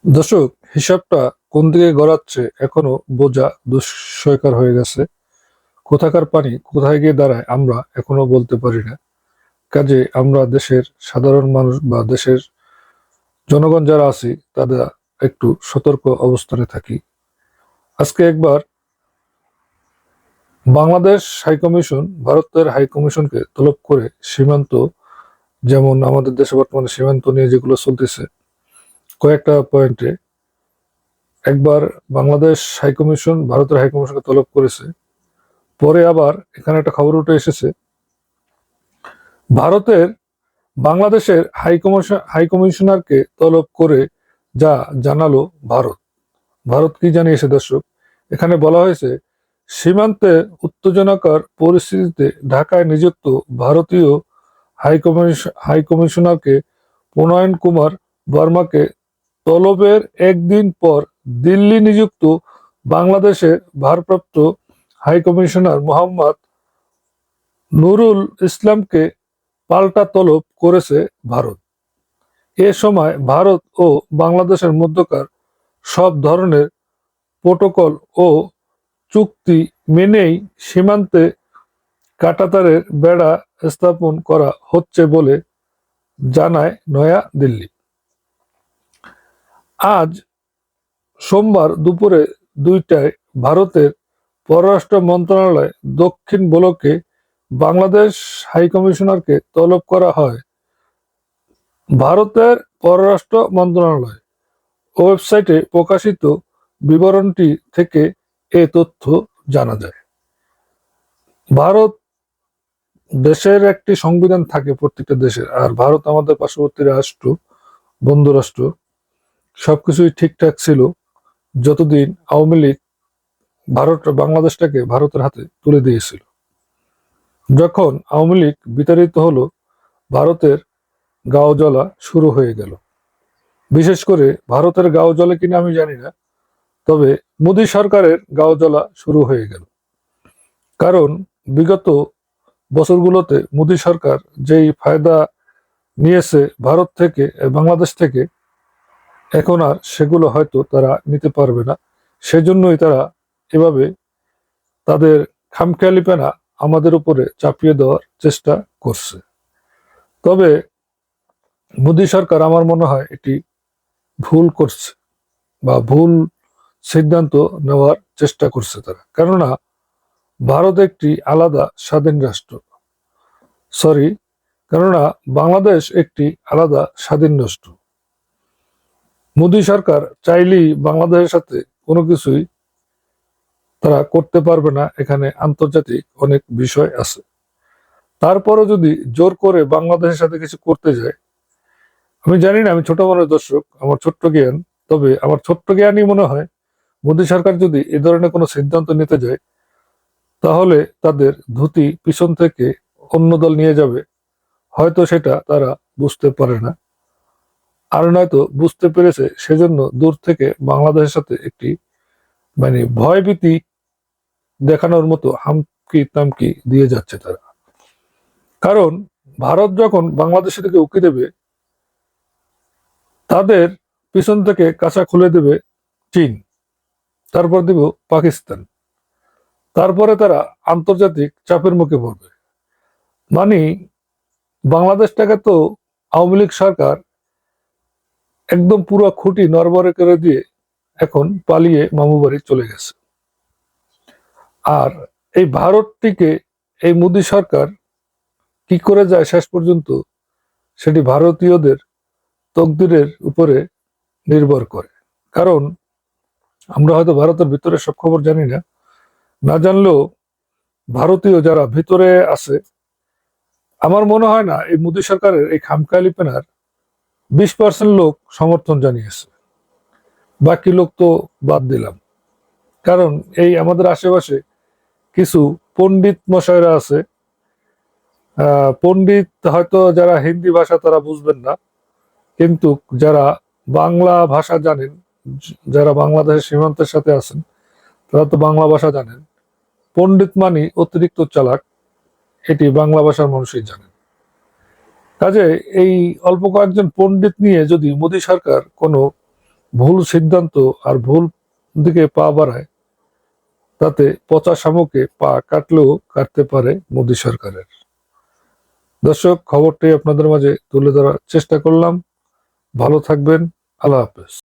দর্শক, হিসাবটা কোন দিকে গড়াচ্ছে এখনো বোঝা দুঃস্বপ্নকর হয়ে গেছে। কোথাকার পানি কোথায় গিয়ে দাঁড়ায় আমরা এখনো বলতে পারি না। কাজে আমরা দেশের সাধারণ মানুষ বা দেশের জনগণ যারা আছি তারা একটু সতর্ক অবস্থানে থাকি। আজকে একবার বাংলাদেশ হাইকমিশন ভারতের হাইকমিশনকে তলব করে সীমান্ত, যেমন আমাদের দেশে বর্তমানে সীমান্ত নিয়ে যেগুলো চলতেছে কয়েকটা পয়েন্টে, একবার বাংলাদেশ হাইকমিশন ভারতের হাইকমিশনকে তলব করেছে। পরে আবার এখানে একটা খবর উঠে এসেছে, ভারতের বাংলাদেশের হাইকমিশনারকে তলব করে যা জানালো ভারত। ভারত কি জানিয়েছে দর্শক? এখানে বলা হয়েছে, সীমান্তে উত্তেজনাকর পরিস্থিতিতে ঢাকায় নিযুক্ত ভারতীয় হাইকমিশনারকে প্রণয়ন কুমার বর্মাকে তলবের একদিন পর দিল্লি নিযুক্ত বাংলাদেশের ভারপ্রাপ্ত হাইকমিশনার মোহাম্মদ নুরুল ইসলামকে পাল্টা তলব করেছে ভারত। এ সময় ভারত ও বাংলাদেশের মধ্যকার সব ধরনের প্রোটোকল ও চুক্তি মেনেই সীমান্তে কাঁটাতারের বেড়া স্থাপন করা হচ্ছে বলে জানায় নয়া দিল্লি। আজ সোমবার দুপুরে 2টায় ভারতের পররাষ্ট্র মন্ত্রণালয় দক্ষিণ ব্লকে বাংলাদেশ হাইকমিশনারকে তলব করা হয়। ভারতের পররাষ্ট্র মন্ত্রণালয় ওয়েবসাইটে প্রকাশিত বিবরণটি থেকে এ তথ্য জানা যায়। ভারত দেশের একটি সংবিধান থাকে প্রত্যেকটা দেশের, আর ভারত আমাদের পার্শ্ববর্তী রাষ্ট্র, বন্ধু রাষ্ট্র। সবকিছুই ঠিকঠাক ছিল যতদিন আওয়ামী লীগ বাংলাদেশটাকে ভারতের হাতে তুলে দিয়েছিল। যখন আওয়ামী লীগ বিতাড়িত হলো, ভারতের গাও জ্বলা শুরু হয়ে গেল। বিশেষ করে ভারতের গাও জ্বলে কিনা আমি জানি না, তবে মোদী সরকারের গাও জ্বলা শুরু হয়ে গেল। কারণ বিগত বছরগুলোতে মোদী সরকার যেই ফায়দা নিয়েছে ভারত থেকে, বাংলাদেশ থেকে, এখন আর সেগুলো হয়তো তারা নিতে পারবে না। সেজন্যই তারা এভাবে তাদের খামখেয়ালিপনা আমাদের উপরে চাপিয়ে দেওয়ার চেষ্টা করছে। তবে মোদী সরকার আমার মনে হয় এটি ভুল করছে বা ভুল সিদ্ধান্ত নেওয়ার চেষ্টা করছে তারা। কেননা ভারত একটি আলাদা স্বাধীন রাষ্ট্র, সরি, কেননা বাংলাদেশ একটি আলাদা স্বাধীন রাষ্ট্র। মোদী সরকার চাইলেই বাংলাদেশের সাথে কোনো কিছুই তারা করতে পারবে না, এখানে আন্তর্জাতিক অনেক বিষয় আছে। তারপরও যদি জোর করে বাংলাদেশের সাথে কিছু করতে যায়, আমি জানি না, আমি ছোট মানুষ দর্শক, আমার ছোট্ট জ্ঞান, তবে আমার ছোট্ট জ্ঞানই মনে হয় মোদী সরকার যদি এ ধরনের কোনো সিদ্ধান্ত নিতে যায়, তাহলে তাদের ধুতি পিছন থেকে অন্য দল নিয়ে যাবে। হয়তো সেটা তারা বুঝতে পারে না, আর নয়তো বুঝতে পেরেছে, সেজন্য দূর থেকে বাংলাদেশের সাথে একটি ভয়ভীতি দেখানোর মতো হামকি তামকি দিয়ে যাচ্ছে তারা। কারণ ভারত যখন বাংলাদেশের দিকে উকি দেবে, তাদের পিছন থেকে কাঁচা খুলে দেবে চীন, তারপর দিব পাকিস্তান, তারপরে তারা আন্তর্জাতিক চাপের মুখে পড়বে। মানে বাংলাদেশটাকে তো আওয়ামী লীগ সরকার একদম পুরো খুঁটি নড়বড়ে করে দিয়ে এখন পালিয়ে মামু বাড়ি চলে গেছে। আর এই ভারতটিকে এই মোদী সরকার কি করে যায় শেষ পর্যন্ত, সেটি ভারতীয়দের তকদিরের উপরে নির্ভর করে। কারণ আমরা হয়তো ভারতের ভিতরে সব খবর জানি না, না জানলেও ভারতীয় যারা ভিতরে আছে, আমার মনে হয় না এই মোদী সরকারের এই খামখেয়ালিপনার 20% লোক সমর্থন জানিয়েছে। বাকি লোক তো বাদ দিলাম। কারণ এই আমাদের আশেপাশে কিছু পণ্ডিত মশাইরা আছে, পণ্ডিত হয়তো যারা হিন্দি ভাষা তারা বুঝবেন না, কিন্তু যারা বাংলা ভাষা জানেন, যারা বাংলাদেশের সীমান্তের সাথে আছেন, তারা তো বাংলা ভাষা জানেন। পণ্ডিত মানে অতিরিক্ত চালাক, এটি বাংলা ভাষার মানুষই জানেন। কাজে এই অল্প কয়েকজন পণ্ডিত নিয়ে যদি মোদী সরকার কোনো ভুল সিদ্ধান্ত আর ভুল দিকে পা বাড়ায়, তাতে পচা শামুকে পা কাটলেও কাটতে পারে মোদী সরকারের। দর্শক, খবরটি আপনাদের মাঝে তুলে ধরার চেষ্টা করলাম। ভালো থাকবেন। আল্লাহ হাফেজ।